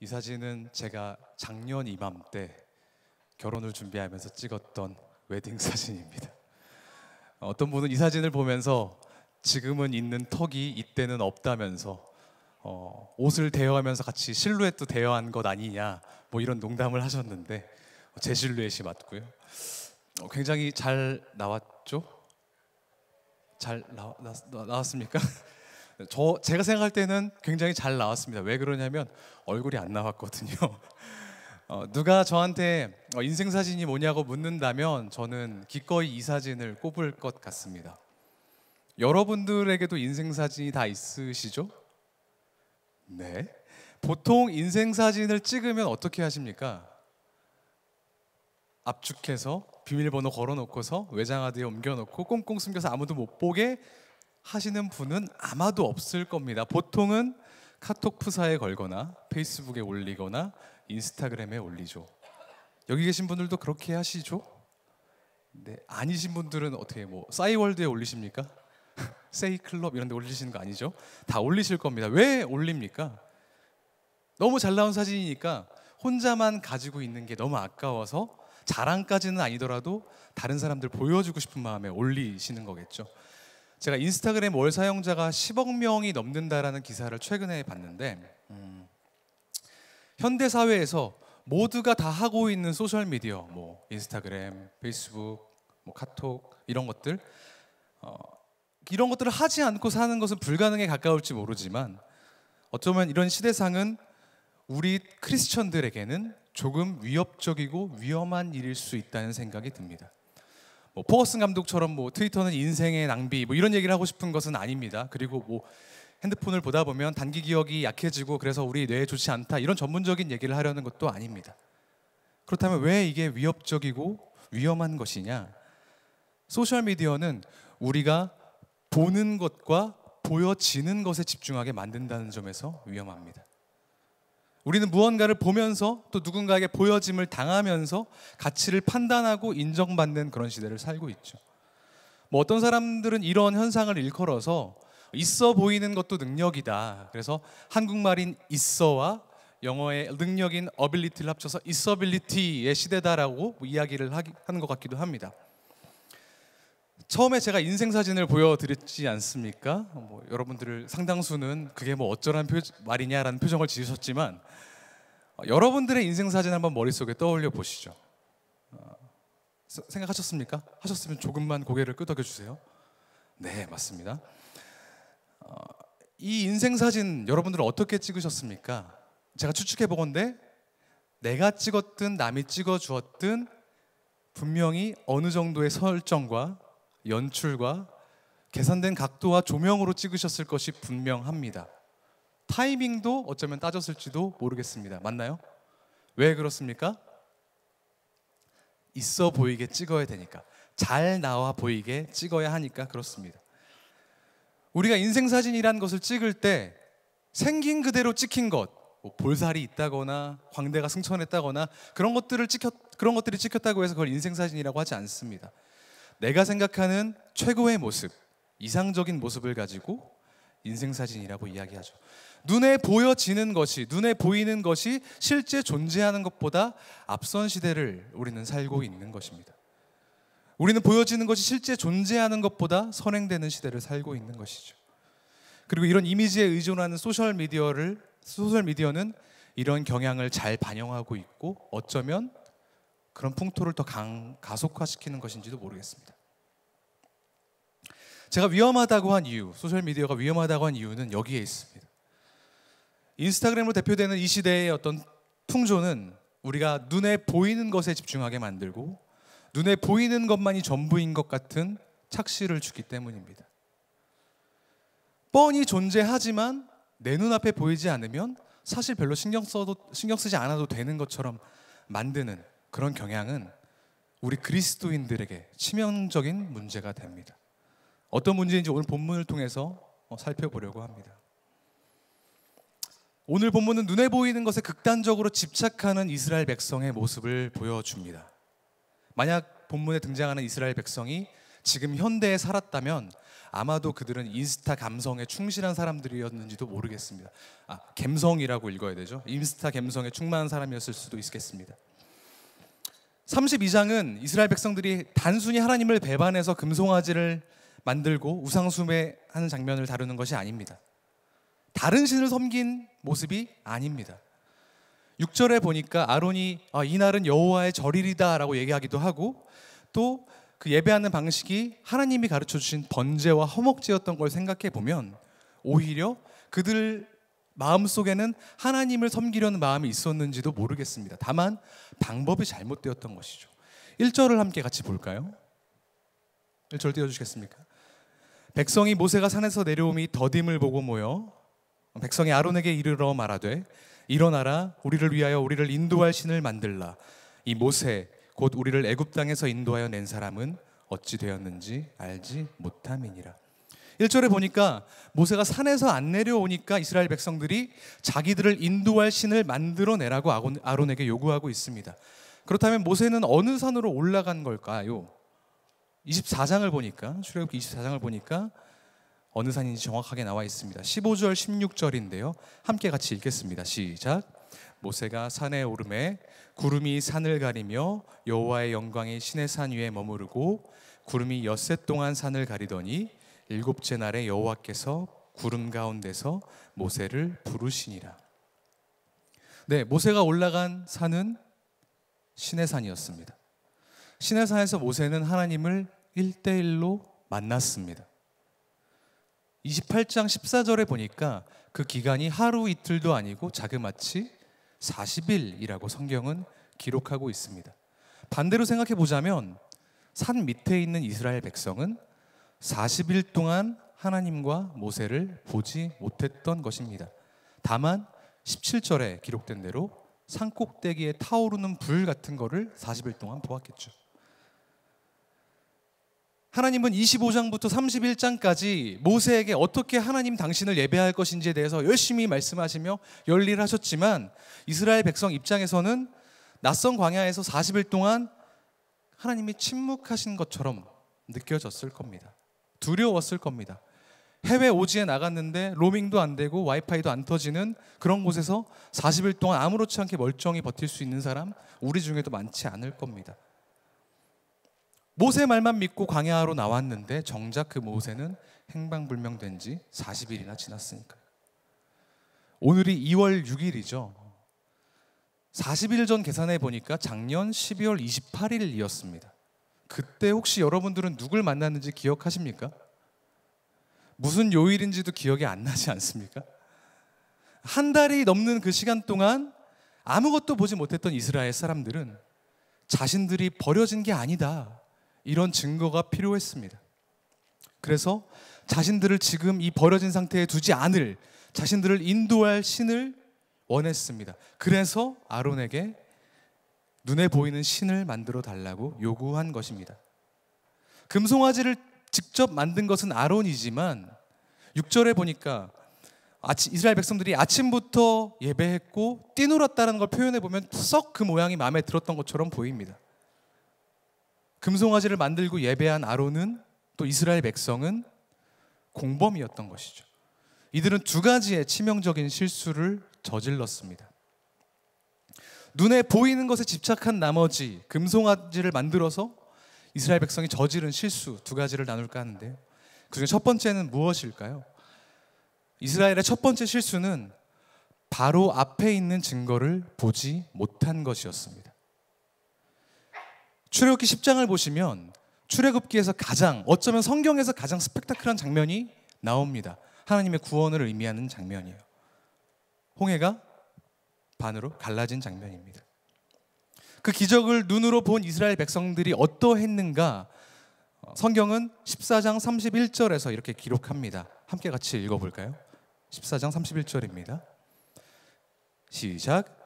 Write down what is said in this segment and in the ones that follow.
이 사진은 제가 작년 이맘때 결혼을 준비하면서 찍었던 웨딩 사진입니다. 어떤 분은 이 사진을 보면서 지금은 있는 턱이 이때는 없다면서 옷을 대여하면서 같이 실루엣도 대여한 것 아니냐 뭐 이런 농담을 하셨는데 제 실루엣이 맞고요. 굉장히 잘 나왔죠? 잘 나왔습니까? 제가 생각할 때는 굉장히 잘 나왔습니다. 왜 그러냐면 얼굴이 안 나왔거든요. 누가 저한테 인생 사진이 뭐냐고 묻는다면 저는 기꺼이 이 사진을 꼽을 것 같습니다. 여러분들에게도 인생 사진이 다 있으시죠? 네. 보통 인생 사진을 찍으면 어떻게 하십니까? 압축해서 비밀번호 걸어놓고서 외장하드에 옮겨놓고 꽁꽁 숨겨서 아무도 못 보게 하시는 분은 아마도 없을 겁니다. 보통은 카톡 프사에 걸거나 페이스북에 올리거나 인스타그램에 올리죠. 여기 계신 분들도 그렇게 하시죠? 네, 아니신 분들은 어떻게 싸이월드에 올리십니까? 세이클럽 이런 데 올리시는 거 아니죠? 다 올리실 겁니다. 왜 올립니까? 너무 잘 나온 사진이니까 혼자만 가지고 있는 게 너무 아까워서 자랑까지는 아니더라도 다른 사람들 보여주고 싶은 마음에 올리시는 거겠죠. 제가 인스타그램 월 사용자가 10억 명이 넘는다라는 기사를 최근에 봤는데 현대 사회에서 모두가 다 하고 있는 소셜 미디어, 인스타그램, 페이스북, 카톡 이런 것들 이런 것들을 하지 않고 사는 것은 불가능에 가까울지 모르지만 어쩌면 이런 시대상은 우리 크리스천들에게는 조금 위협적이고 위험한 일일 수 있다는 생각이 듭니다. 포거슨 감독처럼 트위터는 인생의 낭비 이런 얘기를 하고 싶은 것은 아닙니다. 그리고 핸드폰을 보다 보면 단기 기억이 약해지고 그래서 우리 뇌에 좋지 않다 이런 전문적인 얘기를 하려는 것도 아닙니다. 그렇다면 왜 이게 위협적이고 위험한 것이냐? 소셜미디어는 우리가 보는 것과 보여지는 것에 집중하게 만든다는 점에서 위험합니다. 우리는 무언가를 보면서 또 누군가에게 보여짐을 당하면서 가치를 판단하고 인정받는 그런 시대를 살고 있죠. 어떤 사람들은 이런 현상을 일컬어서 있어 보이는 것도 능력이다. 그래서 한국말인 있어와 영어의 능력인 ability를 합쳐서 있어빌리티의 시대다라고 이야기를 하는 것 같기도 합니다. 처음에 제가 인생 사진을 보여드렸지 않습니까? 여러분들 상당수는 그게 어쩌란 말이냐라는 표정을 지으셨지만 여러분들의 인생 사진 한번 머릿속에 떠올려 보시죠. 생각하셨습니까? 하셨으면 조금만 고개를 끄덕여 주세요. 네, 맞습니다. 이 인생 사진 여러분들은 어떻게 찍으셨습니까? 제가 추측해 보건대 내가 찍었든 남이 찍어 주었든 분명히 어느 정도의 설정과 연출과 계산된 각도와 조명으로 찍으셨을 것이 분명합니다. 타이밍도 어쩌면 따졌을지도 모르겠습니다. 맞나요? 왜 그렇습니까? 있어 보이게 찍어야 되니까, 잘 나와 보이게 찍어야 하니까 그렇습니다. 우리가 인생사진이라는 것을 찍을 때 생긴 그대로 찍힌 것, 볼살이 있다거나 광대가 승천했다거나 그런 것들이 찍혔다고 해서 그걸 인생사진이라고 하지 않습니다. 내가 생각하는 최고의 모습, 이상적인 모습을 가지고 인생사진이라고 이야기하죠. 눈에 보여지는 것이, 눈에 보이는 것이 실제 존재하는 것보다 앞선 시대를 우리는 살고 있는 것입니다. 우리는 보여지는 것이 실제 존재하는 것보다 선행되는 시대를 살고 있는 것이죠. 그리고 이런 이미지에 의존하는 소셜미디어는 이런 경향을 잘 반영하고 있고 어쩌면 그런 풍토를 더 가속화시키는 것인지도 모르겠습니다. 제가 위험하다고 한 이유, 소셜미디어가 위험하다고 한 이유는 여기에 있습니다. 인스타그램으로 대표되는 이 시대의 어떤 풍조는 우리가 눈에 보이는 것에 집중하게 만들고 눈에 보이는 것만이 전부인 것 같은 착시를 주기 때문입니다. 뻔히 존재하지만 내 눈앞에 보이지 않으면 사실 별로 신경 쓰지 않아도 되는 것처럼 만드는 그런 경향은 우리 그리스도인들에게 치명적인 문제가 됩니다. 어떤 문제인지 오늘 본문을 통해서 살펴보려고 합니다. 오늘 본문은 눈에 보이는 것에 극단적으로 집착하는 이스라엘 백성의 모습을 보여줍니다. 만약 본문에 등장하는 이스라엘 백성이 지금 현대에 살았다면 아마도 그들은 인스타 감성에 충실한 사람들이었는지도 모르겠습니다. 감성이라고 읽어야 되죠. 인스타 감성에 충만한 사람이었을 수도 있겠습니다. 32장은 이스라엘 백성들이 단순히 하나님을 배반해서 금송아지를 만들고 우상숭배하는 장면을 다루는 것이 아닙니다. 다른 신을 섬긴 모습이 아닙니다. 6절에 보니까 아론이 이날은 여호와의 절일이다 라고 얘기하기도 하고, 또 그 예배하는 방식이 하나님이 가르쳐 주신 번제와 허목제였던 걸 생각해 보면 오히려 그들 마음속에는 하나님을 섬기려는 마음이 있었는지도 모르겠습니다. 다만 방법이 잘못되었던 것이죠. 1절을 함께 같이 볼까요? 1절 띄워주시겠습니까? 백성이 모세가 산에서 내려오미 더딤을 보고 모여 백성이 아론에게 이르러 말하되 일어나라, 우리를 위하여 우리를 인도할 신을 만들라. 이 모세 곧 우리를 애굽 땅에서 인도하여 낸 사람은 어찌 되었는지 알지 못함이니라. 1절에 보니까 모세가 산에서 안 내려오니까 이스라엘 백성들이 자기들을 인도할 신을 만들어내라고 아론에게 요구하고 있습니다. 그렇다면 모세는 어느 산으로 올라간 걸까요? 24장을 보니까, 출애굽기 24장을 보니까 어느 산인지 정확하게 나와 있습니다. 15절 16절인데요 함께 같이 읽겠습니다. 시작. 모세가 산에 오르매 구름이 산을 가리며 여호와의 영광이 시내 산 위에 머무르고 구름이 엿새 동안 산을 가리더니 일곱째 날에 여호와께서 구름 가운데서 모세를 부르시니라. 네, 모세가 올라간 산은 시내산이었습니다. 시내산에서 모세는 하나님을 1대1로 만났습니다. 28장 14절에 보니까 그 기간이 하루 이틀도 아니고 자그마치 40일이라고 성경은 기록하고 있습니다. 반대로 생각해 보자면 산 밑에 있는 이스라엘 백성은 40일 동안 하나님과 모세를 보지 못했던 것입니다. 다만 17절에 기록된 대로 산 꼭대기에 타오르는 불 같은 거를 40일 동안 보았겠죠. 하나님은 25장부터 31장까지 모세에게 어떻게 하나님 당신을 예배할 것인지에 대해서 열심히 말씀하시며 열일하셨지만 이스라엘 백성 입장에서는 낯선 광야에서 40일 동안 하나님이 침묵하신 것처럼 느껴졌을 겁니다. 두려웠을 겁니다. 해외 오지에 나갔는데 로밍도 안 되고 와이파이도 안 터지는 그런 곳에서 40일 동안 아무렇지 않게 멀쩡히 버틸 수 있는 사람 우리 중에도 많지 않을 겁니다. 모세 말만 믿고 광야로 나왔는데 정작 그 모세는 행방불명된 지 40일이나 지났으니까요. 오늘이 2월 6일이죠. 40일 전 계산해 보니까 작년 12월 28일이었습니다. 그때 혹시 여러분들은 누굴 만났는지 기억하십니까? 무슨 요일인지도 기억이 안 나지 않습니까? 한 달이 넘는 그 시간 동안 아무것도 보지 못했던 이스라엘 사람들은 자신들이 버려진 게 아니다, 이런 증거가 필요했습니다. 그래서 자신들을 지금 이 버려진 상태에 두지 않을, 자신들을 인도할 신을 원했습니다. 그래서 아론에게 눈에 보이는 신을 만들어 달라고 요구한 것입니다. 금송아지를 직접 만든 것은 아론이지만 6절에 보니까 이스라엘 백성들이 아침부터 예배했고 뛰놀았다는 걸 표현해 보면 썩 그 모양이 마음에 들었던 것처럼 보입니다. 금송아지를 만들고 예배한 아론은, 또 이스라엘 백성은 공범이었던 것이죠. 이들은 두 가지의 치명적인 실수를 저질렀습니다. 눈에 보이는 것에 집착한 나머지 금송아지를 만들어서 이스라엘 백성이 저지른 실수 두 가지를 나눌까 하는데요. 그중에 첫 번째는 무엇일까요? 이스라엘의 첫 번째 실수는 바로 앞에 있는 증거를 보지 못한 것이었습니다. 출애굽기 10장을 보시면 출애굽기에서 어쩌면 성경에서 가장 스펙타클한 장면이 나옵니다. 하나님의 구원을 의미하는 장면이에요. 홍해가 반으로 갈라진 장면입니다. 그 기적을 눈으로 본 이스라엘 백성들이 어떠했는가? 성경은 14장 31절에서 이렇게 기록합니다. 함께 같이 읽어볼까요? 14장 31절입니다. 시작.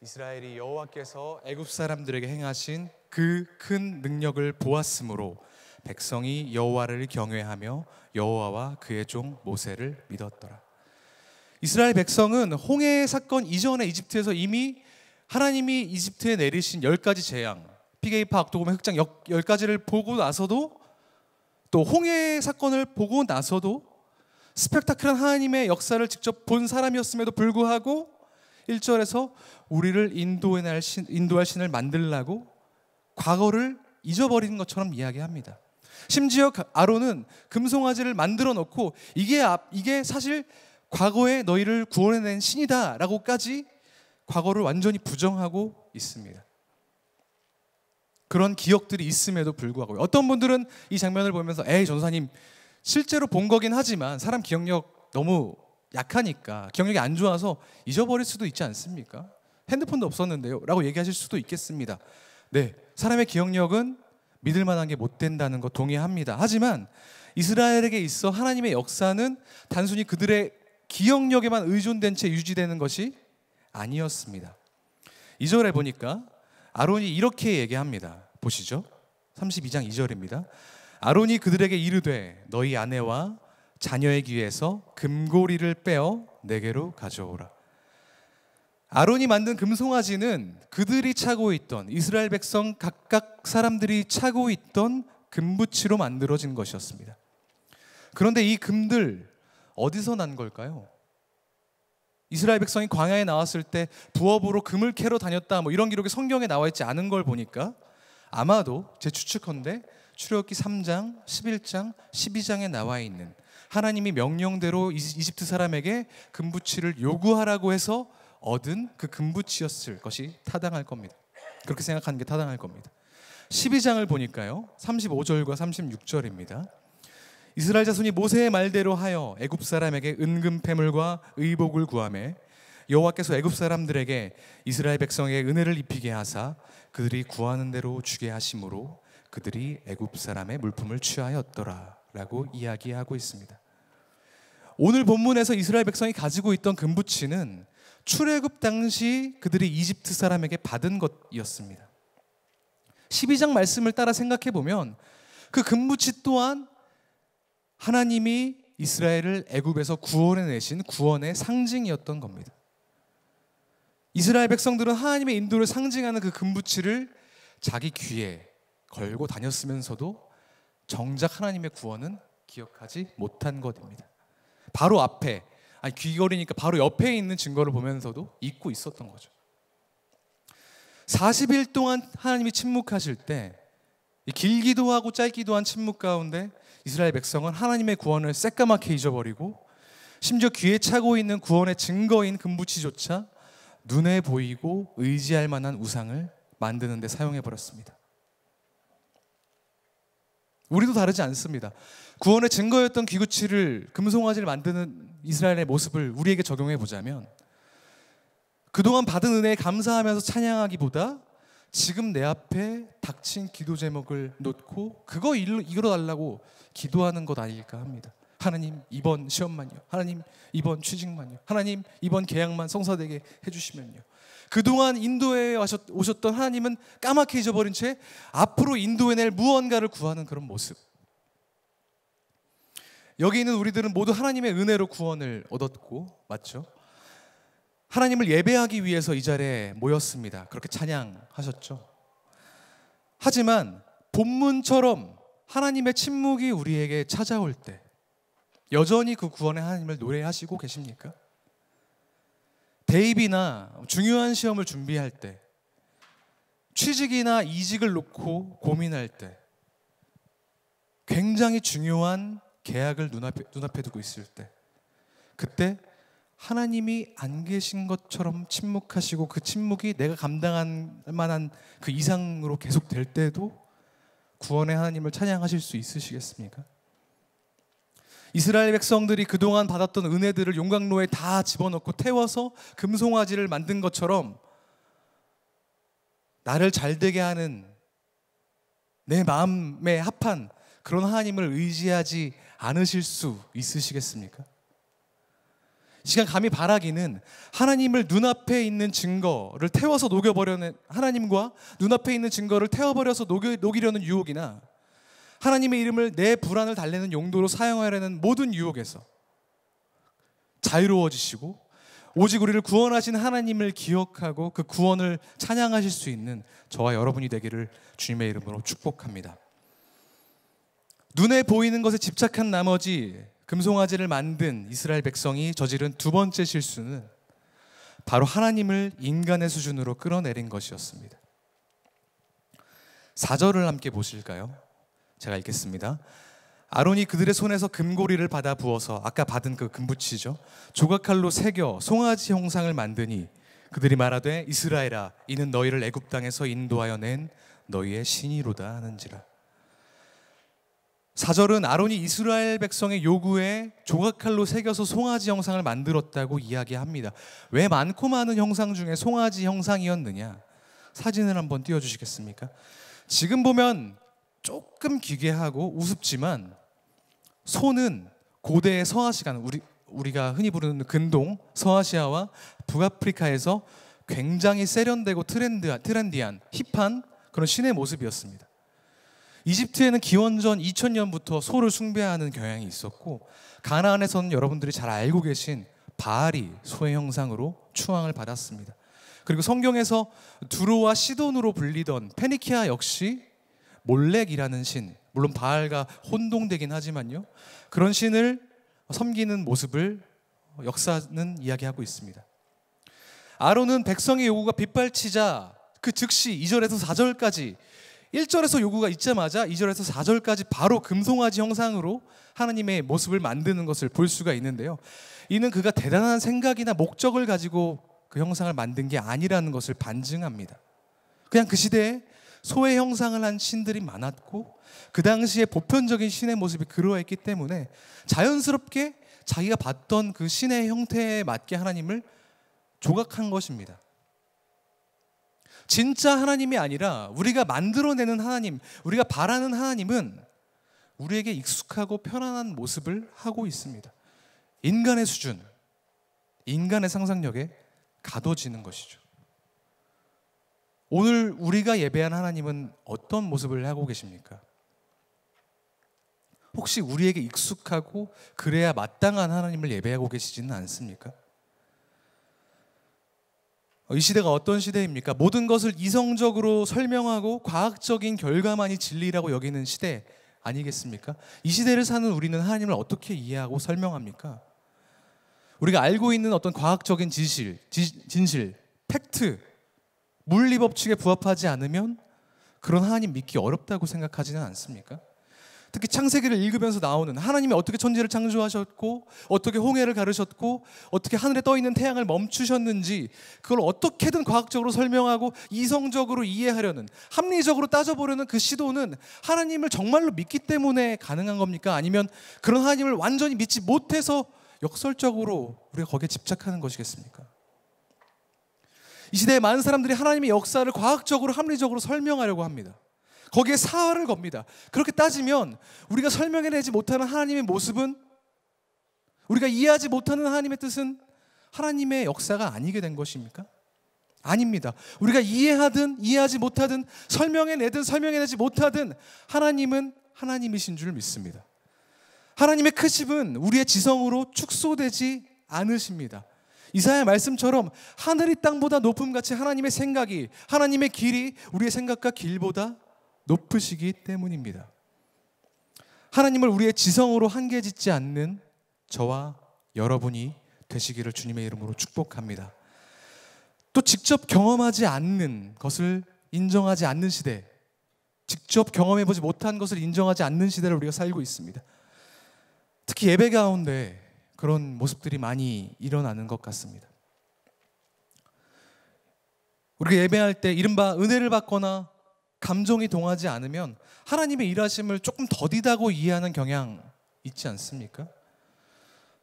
이스라엘이 여호와께서 애굽 사람들에게 행하신 그 큰 능력을 보았으므로 백성이 여호와를 경외하며 여호와와 그의 종 모세를 믿었더라. 이스라엘 백성은 홍해 사건 이전에 이집트에서 이미 하나님이 이집트에 내리신 10가지 재앙, 피게이파, 악도금의 흑장 10가지를 보고 나서도 또 홍해 사건을 보고 나서도 스펙타클한 하나님의 역사를 직접 본 사람이었음에도 불구하고 1절에서 우리를 인도할 신을 만들라고 과거를 잊어버리는 것처럼 이야기합니다. 심지어 아론은 금송아지를 만들어 놓고 이게 사실 과거에 너희를 구원해낸 신이다 라고까지 과거를 완전히 부정하고 있습니다. 그런 기억들이 있음에도 불구하고 어떤 분들은 이 장면을 보면서 에이 전도사님 실제로 본 거긴 하지만 사람 기억력 너무 약하니까 기억력이 안 좋아서 잊어버릴 수도 있지 않습니까? 핸드폰도 없었는데요 라고 얘기하실 수도 있겠습니다. 네, 사람의 기억력은 믿을 만한 게 못 된다는 거 동의합니다. 하지만 이스라엘에게 있어 하나님의 역사는 단순히 그들의 기억력에만 의존된 채 유지되는 것이 아니었습니다. 2절에 보니까 아론이 이렇게 얘기합니다. 보시죠. 32장 2절입니다. 아론이 그들에게 이르되 너희 아내와 자녀의 귀에서 금고리를 빼어 내게로 가져오라. 아론이 만든 금송아지는 그들이 차고 있던 이스라엘 백성 각각 사람들이 차고 있던 금붙이로 만들어진 것이었습니다. 그런데 이 금들 어디서 난 걸까요? 이스라엘 백성이 광야에 나왔을 때 부업으로 금을 캐러 다녔다 이런 기록이 성경에 나와 있지 않은 걸 보니까 아마도 제 추측컨대 출애굽기 3장, 11장, 12장에 나와 있는 하나님이 명령대로 이집트 사람에게 금붙이를 요구하라고 해서 얻은 그 금붙이였을 것이 타당할 겁니다. 그렇게 생각하는 게 타당할 겁니다. 12장을 보니까요 35절과 36절입니다. 이스라엘 자손이 모세의 말대로 하여 애굽 사람에게 은금패물과 의복을 구하매 여호와께서 애굽 사람들에게 이스라엘 백성에게 은혜를 입히게 하사 그들이 구하는 대로 주게 하심으로 그들이 애굽 사람의 물품을 취하였더라 라고 이야기하고 있습니다. 오늘 본문에서 이스라엘 백성이 가지고 있던 금붙이는 출애굽 당시 그들이 이집트 사람에게 받은 것이었습니다. 12장 말씀을 따라 생각해 보면 그 금붙이 또한 하나님이 이스라엘을 애굽에서 구원해 내신 구원의 상징이었던 겁니다. 이스라엘 백성들은 하나님의 인도를 상징하는 그 금붙이를 자기 귀에 걸고 다녔으면서도 정작 하나님의 구원은 기억하지 못한 것입니다. 바로 앞에, 귀걸이니까 바로 옆에 있는 증거를 보면서도 잊고 있었던 거죠. 40일 동안 하나님이 침묵하실 때 길기도 하고 짧기도 한 침묵 가운데 이스라엘 백성은 하나님의 구원을 새까맣게 잊어버리고 심지어 귀에 차고 있는 구원의 증거인 금붙이조차 눈에 보이고 의지할 만한 우상을 만드는 데 사용해버렸습니다. 우리도 다르지 않습니다. 구원의 증거였던 귀구치를 금송아지를 만드는 이스라엘의 모습을 우리에게 적용해 보자면 그동안 받은 은혜에 감사하면서 찬양하기보다 지금 내 앞에 닥친 기도 제목을 놓고 그거 이뤄달라고 기도하는 것 아닐까 합니다. 하나님 이번 시험만요, 하나님 이번 취직만요, 하나님 이번 계약만 성사되게 해주시면요. 그동안 인도에 오셨던 하나님은 까맣게 잊어버린 채 앞으로 인도해낼 무언가를 구하는 그런 모습. 여기 있는 우리들은 모두 하나님의 은혜로 구원을 얻었고, 맞죠? 하나님을 예배하기 위해서 이 자리에 모였습니다. 그렇게 찬양하셨죠. 하지만 본문처럼 하나님의 침묵이 우리에게 찾아올 때 여전히 그 구원의 하나님을 노래하시고 계십니까? 대입이나 중요한 시험을 준비할 때, 취직이나 이직을 놓고 고민할 때, 굉장히 중요한 계약을 눈앞에 두고 있을 때, 그때 하나님이 안 계신 것처럼 침묵하시고 그 침묵이 내가 감당할 만한 그 이상으로 계속될 때도 구원의 하나님을 찬양하실 수 있으시겠습니까? 이스라엘 백성들이 그동안 받았던 은혜들을 용광로에 다 집어넣고 태워서 금송아지를 만든 것처럼 나를 잘되게 하는 내 마음에 합한 그런 하나님을 의지하지 않으실 수 있으시겠습니까? 이 시간 감히 바라기는 하나님을 눈앞에 있는 증거를 태워서 녹여버려는 하나님과 눈앞에 있는 증거를 태워버려서 녹이려는 유혹이나 하나님의 이름을 내 불안을 달래는 용도로 사용하려는 모든 유혹에서 자유로워지시고 오직 우리를 구원하신 하나님을 기억하고 그 구원을 찬양하실 수 있는 저와 여러분이 되기를 주님의 이름으로 축복합니다. 눈에 보이는 것에 집착한 나머지 금송아지를 만든 이스라엘 백성이 저지른 두 번째 실수는 바로 하나님을 인간의 수준으로 끌어내린 것이었습니다. 4절을 함께 보실까요? 제가 읽겠습니다. 아론이 그들의 손에서 금고리를 받아 부어서 아까 받은 그 금붙이죠, 조각칼로 새겨 송아지 형상을 만드니 그들이 말하되 이스라엘아 이는 너희를 애굽 땅에서 인도하여 낸 너희의 신이로다 하는지라. 4절은 아론이 이스라엘 백성의 요구에 조각칼로 새겨서 송아지 형상을 만들었다고 이야기합니다. 왜 많고 많은 형상 중에 송아지 형상이었느냐? 사진을 한번 띄워주시겠습니까? 지금 보면 조금 기괴하고 우습지만 소는 고대의 서아시아는 우리가 흔히 부르는 근동 서아시아와 북아프리카에서 굉장히 세련되고 트렌디한 힙한 그런 신의 모습이었습니다. 이집트에는 기원전 2000년부터 소를 숭배하는 경향이 있었고, 가나안에서는 여러분들이 잘 알고 계신 바알이 소의 형상으로 추앙을 받았습니다. 그리고 성경에서 두로와 시돈으로 불리던 페니키아 역시 몰렉이라는 신, 물론 바알과 혼동되긴 하지만요, 그런 신을 섬기는 모습을 역사는 이야기하고 있습니다. 아론은 백성의 요구가 빗발치자 그 즉시 2절에서 4절까지 1절에서 요구가 있자마자 2절에서 4절까지 바로 금송아지 형상으로 하나님의 모습을 만드는 것을 볼 수가 있는데요, 이는 그가 대단한 생각이나 목적을 가지고 그 형상을 만든 게 아니라는 것을 반증합니다. 그냥 그 시대에 소의 형상을 한 신들이 많았고 그 당시에 보편적인 신의 모습이 그러했기 때문에 자연스럽게 자기가 봤던 그 신의 형태에 맞게 하나님을 조각한 것입니다. 진짜 하나님이 아니라 우리가 만들어내는 하나님, 우리가 바라는 하나님은 우리에게 익숙하고 편안한 모습을 하고 있습니다. 인간의 수준, 인간의 상상력에 가둬지는 것이죠. 오늘 우리가 예배한 하나님은 어떤 모습을 하고 계십니까? 혹시 우리에게 익숙하고 그래야 마땅한 하나님을 예배하고 계시지는 않습니까? 이 시대가 어떤 시대입니까? 모든 것을 이성적으로 설명하고 과학적인 결과만이 진리라고 여기는 시대 아니겠습니까? 이 시대를 사는 우리는 하나님을 어떻게 이해하고 설명합니까? 우리가 알고 있는 어떤 과학적인 진실, 팩트, 물리 법칙에 부합하지 않으면 그런 하나님 믿기 어렵다고 생각하지는 않습니까? 특히 창세기를 읽으면서 나오는 하나님이 어떻게 천지를 창조하셨고 어떻게 홍해를 가르셨고 어떻게 하늘에 떠있는 태양을 멈추셨는지, 그걸 어떻게든 과학적으로 설명하고 이성적으로 이해하려는, 합리적으로 따져보려는 그 시도는 하나님을 정말로 믿기 때문에 가능한 겁니까? 아니면 그런 하나님을 완전히 믿지 못해서 역설적으로 우리가 거기에 집착하는 것이겠습니까? 이 시대에 많은 사람들이 하나님의 역사를 과학적으로 합리적으로 설명하려고 합니다. 거기에 사활을 겁니다. 그렇게 따지면 우리가 설명해내지 못하는 하나님의 모습은, 우리가 이해하지 못하는 하나님의 뜻은 하나님의 역사가 아니게 된 것입니까? 아닙니다. 우리가 이해하든 이해하지 못하든 설명해내든 설명해내지 못하든 하나님은 하나님이신 줄 믿습니다. 하나님의 크심은 우리의 지성으로 축소되지 않으십니다. 이사야 말씀처럼 하늘이 땅보다 높음같이 하나님의 생각이, 하나님의 길이 우리의 생각과 길보다 높으시기 때문입니다. 하나님을 우리의 지성으로 한계짓지 않는 저와 여러분이 되시기를 주님의 이름으로 축복합니다. 또 직접 경험하지 않는 것을 인정하지 않는 시대, 직접 경험해보지 못한 것을 인정하지 않는 시대를 우리가 살고 있습니다. 특히 예배 가운데 그런 모습들이 많이 일어나는 것 같습니다. 우리가 예배할 때 이른바 은혜를 받거나 감정이 동하지 않으면 하나님의 일하심을 조금 더디다고 이해하는 경향 있지 않습니까?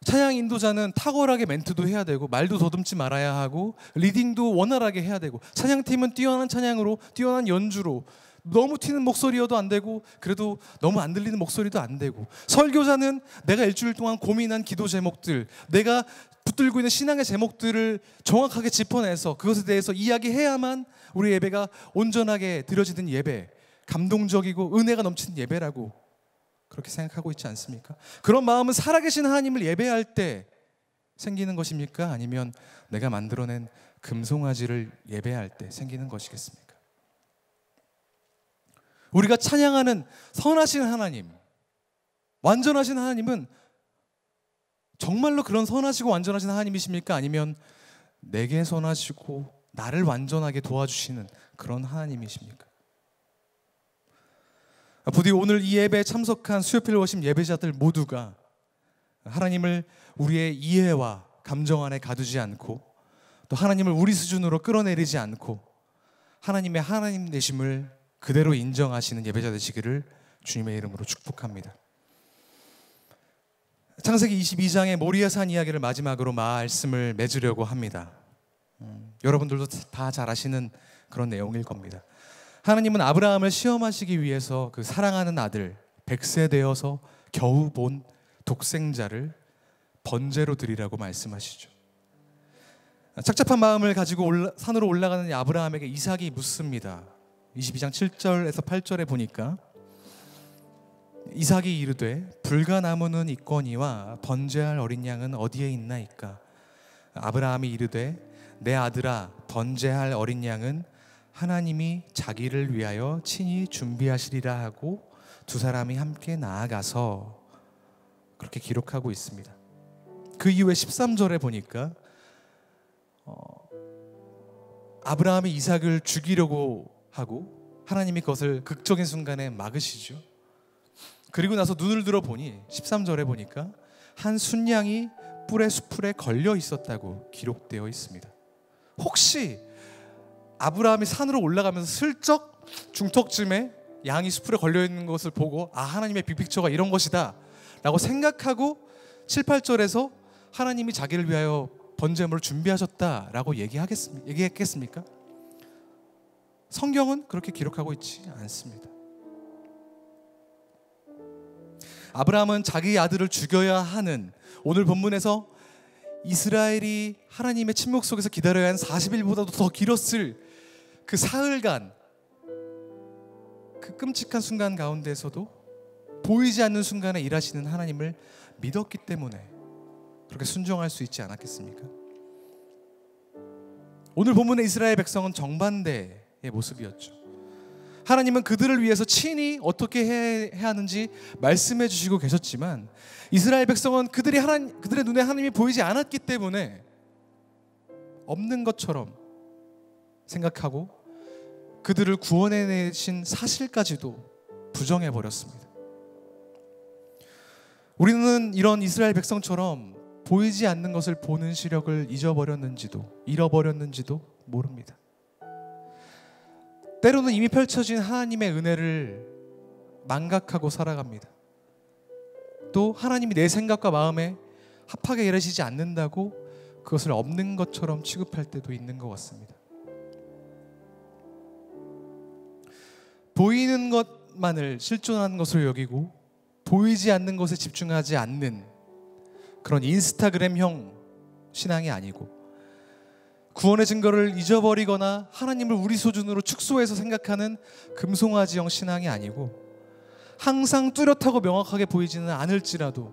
찬양 인도자는 탁월하게 멘트도 해야 되고 말도 더듬지 말아야 하고 리딩도 원활하게 해야 되고, 찬양팀은 뛰어난 찬양으로 뛰어난 연주로 너무 튀는 목소리여도 안 되고 그래도 너무 안 들리는 목소리도 안 되고, 설교자는 내가 일주일 동안 고민한 기도 제목들, 내가 붙들고 있는 신앙의 제목들을 정확하게 짚어내서 그것에 대해서 이야기해야만 우리 예배가 온전하게 드려지는 예배, 감동적이고 은혜가 넘치는 예배라고 그렇게 생각하고 있지 않습니까? 그런 마음은 살아계신 하나님을 예배할 때 생기는 것입니까? 아니면 내가 만들어낸 금송아지를 예배할 때 생기는 것이겠습니까? 우리가 찬양하는 선하신 하나님, 완전하신 하나님은 정말로 그런 선하시고 완전하신 하나님이십니까? 아니면 내게 선하시고 나를 완전하게 도와주시는 그런 하나님이십니까? 부디 오늘 이 예배에 참석한 수요필 워십 예배자들 모두가 하나님을 우리의 이해와 감정 안에 가두지 않고 또 하나님을 우리 수준으로 끌어내리지 않고 하나님의 하나님 되심을 그대로 인정하시는 예배자 되시기를 주님의 이름으로 축복합니다. 창세기 22장의 모리아 산 이야기를 마지막으로 말씀을 맺으려고 합니다. 여러분들도 다 잘 아시는 그런 내용일 겁니다. 하나님은 아브라함을 시험하시기 위해서 그 사랑하는 아들 100세 되어서 겨우 본 독생자를 번제로 드리라고 말씀하시죠. 착잡한 마음을 가지고 산으로 올라가는 아브라함에게 이삭이 묻습니다. 22장 7절에서 8절에 보니까 이삭이 이르되 불과 나무는 있거니와 번제할 어린 양은 어디에 있나이까? 아브라함이 이르되 내 아들아 번제할 어린 양은 하나님이 자기를 위하여 친히 준비하시리라 하고 두 사람이 함께 나아가서 그렇게 기록하고 있습니다. 그 이후에 13절에 보니까 아브라함이 이삭을 죽이려고 하고 하나님이 그것을 극적인 순간에 막으시죠. 그리고 나서 눈을 들어 보니 13절에 보니까 한 순양이 뿔의 수풀에 걸려 있었다고 기록되어 있습니다. 혹시 아브라함이 산으로 올라가면서 슬쩍 중턱쯤에 양이 수풀에 걸려 있는 것을 보고 하나님의 빅픽처가 이런 것이다 라고 생각하고 7, 8절에서 하나님이 자기를 위하여 번제물을 준비하셨다라고 얘기했겠습니까? 성경은 그렇게 기록하고 있지 않습니다. 아브라함은 자기 아들을 죽여야 하는, 오늘 본문에서 이스라엘이 하나님의 침묵 속에서 기다려야 하는 40일보다도 더 길었을 그 사흘간, 그 끔찍한 순간 가운데서도 보이지 않는 순간에 일하시는 하나님을 믿었기 때문에 그렇게 순종할 수 있지 않았겠습니까? 오늘 본문의 이스라엘 백성은 정반대의 모습이었죠. 하나님은 그들을 위해서 친히 어떻게 해야 하는지 말씀해 주시고 계셨지만 이스라엘 백성은 그들의 눈에 하나님이 보이지 않았기 때문에 없는 것처럼 생각하고 그들을 구원해내신 사실까지도 부정해버렸습니다. 우리는 이런 이스라엘 백성처럼 보이지 않는 것을 보는 시력을 잃어버렸는지도 모릅니다. 때로는 이미 펼쳐진 하나님의 은혜를 망각하고 살아갑니다. 또 하나님이 내 생각과 마음에 합하게 일하시지 않는다고 그것을 없는 것처럼 취급할 때도 있는 것 같습니다. 보이는 것만을 실존하는 것으로 여기고 보이지 않는 것에 집중하지 않는 그런 인스타그램형 신앙이 아니고 구원의 증거를 잊어버리거나 하나님을 우리 수준으로 축소해서 생각하는 금송아지형 신앙이 아니고 항상 뚜렷하고 명확하게 보이지는 않을지라도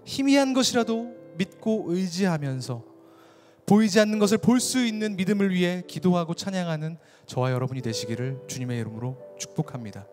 희미한 것이라도 믿고 의지하면서 보이지 않는 것을 볼 수 있는 믿음을 위해 기도하고 찬양하는 저와 여러분이 되시기를 주님의 이름으로 축복합니다.